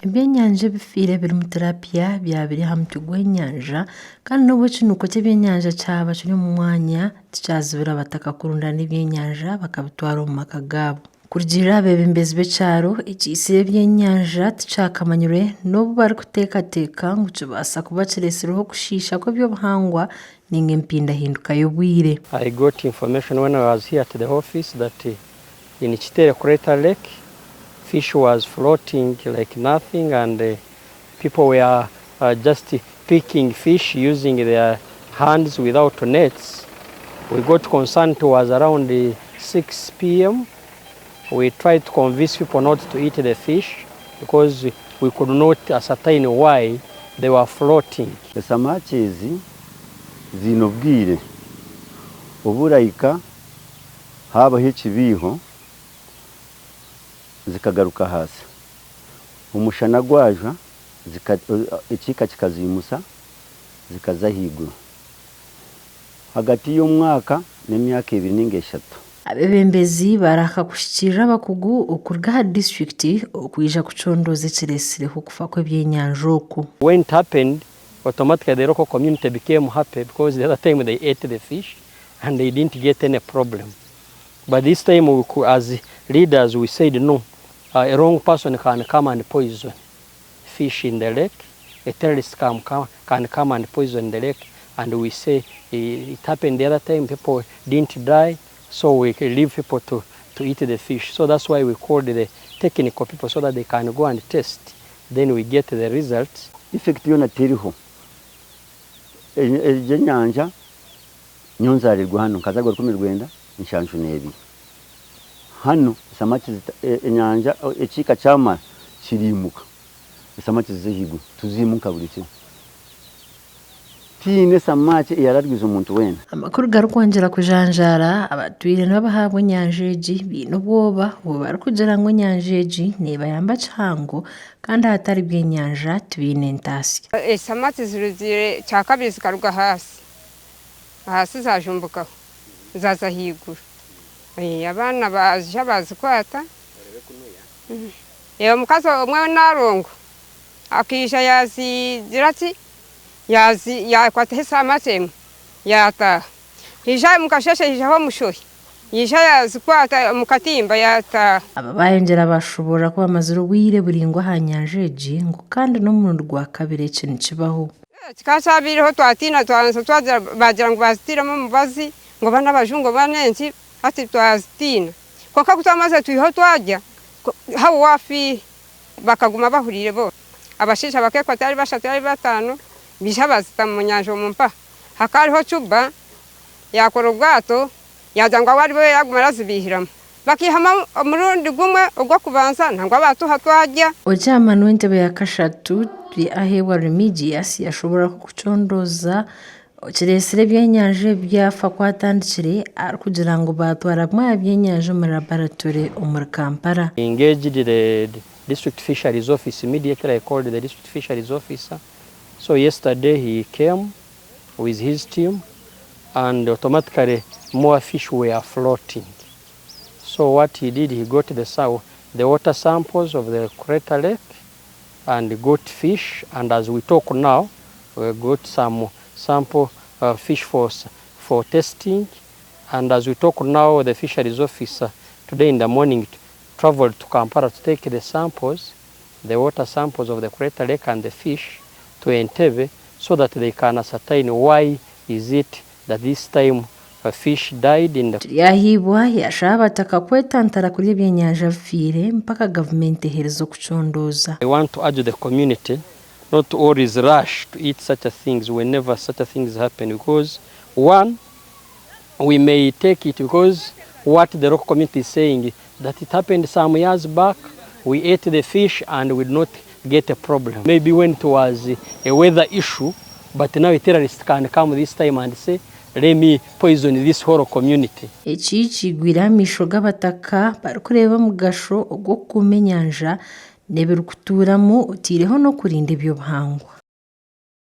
Ebyenyanja bifire biri mu terapiya byabiri hamwe gw'enyanja kandi n'ubwo kinuko cy'ebyenyanja cyaba kiri mu mwanya tikyazibira bataka kurunda n'ebyenyanja bakabitwara mu maka gabo kurugirira abebembezi b'ekyaro ekisire ebyenyanja tikyakamanyire n'obu bari kuteekateeka ngu kibasa kuba kiresireho kushiisha kw'ebyobuhangwa ninga empindahinduka y'obwire. I got information when I was here at the office that in Chitere Crater Lake fish was floating like nothing, and people were just picking fish using their hands without nets. We got concerned. It was around 6 p.m. We tried to convince people not to eat the fish because we could not ascertain why they were floating. The samaki zino bwire oburayika habaho ekibiiho zikagaruka hasi umushana gwaja ekika kikazimusa zikaza higuru hagati y'umwaka n'emyaka 2 ninga 3. Abebembezi baraka kushikirira abakugu okurga ha district okwija kucondoza ekiresireho kufa kw'ebyenyanja oku. When it happened, automatically the local community became happy because the other time they ate the fish and they didn't get any problem. But this time we could, as leaders, we said no. A wrong person can come and poison fish in the lake. A terrorist can come and poison the lake. And we say it happened the other time, people didn't die, so we can leave people to eat the fish. So that's why we called the technical people so that they can go and test. Then we get the results. Effect yona teriho. Ebyenyanja nyonzarirwa hano kazagwa 10 inshanshu nebi. Hano samaki enyanja ekika cyama kirimuka samaki zihigu tuzimuka buri kimwe tine samaki yararwiza umuntu wena. Amakuru garukwongera kujanjara abatwire n'abahabwa nyanjeji bino bwoba bari kugira ngo nyanjeji niba yamba cyango kandi hatari byenyanja tubine ntasi. Samaki ziruzire cyakabiri zikaruga hasi zajumbuka zaza higuru. Abana baje bazikwata mukazi umwe narongo akisha yazirati yakwata hisamake yata hija mukasheshe hijaho mushohi yija yazikwata mukatimba yata. Ababayengera bashobora kuba amazuru wire buringwa hanyanjeji ngo kandi no mu rwa kabiri ikintu kibaho kikasabiriho twatina twaza bagira ngo bazitiramo mubazi ngo bana bajungo banenzi ati twazitina koka kutamaze tuiho twajya hawo wafi bakaguma bahurire bo abashisha bakekwa tari bashatu ari batano bisha bazita mu nyanja mumpa hakariho cuba yakora ubwato yajangwa wari we yagumara zibihiramo bakihama umurundi gumwe ubwo kubanza nangwa batuha twajya. Ojama n'wentebe ya kashatu turi ahewa remedias yashobora kucondoza kiresire ebyenyanja byafa kwatandikire ari kugira ngo batwara mwa ebyenyanja mu laboratory omuri Kampala. Engaged the district fisheries office immediately. I called the district fisheries officer. So yesterday he came with his team and automatically more fish were floating. So what he did, he got the water samples of the crater lake and got fish, and as we talk now, we got some sample fish for testing, and as we talk now, the fisheries officer today in the morning traveled to Kampala to take the samples, the water samples of the crater lake and the fish to Entebbe, so that they can ascertain why is it that this time a fish died in the yahibwa yashaba takakwetantara kuri ebyenyanja fire mpaka government herezo kucondoza. I want to urge the community not to always rush to eat such things whenever such things happen, because one, we may take it because what the local community is saying that it happened some years back, we ate the fish and we did not get a problem. Maybe when it was a weather issue, but now a terrorist can come this time and say, let me poison this whole community. Eki kigwira misho g'abataka bari kureba mu gasho ogwo kumenyanja neberukuturamo utireho no kurinda ebyobuhangwa.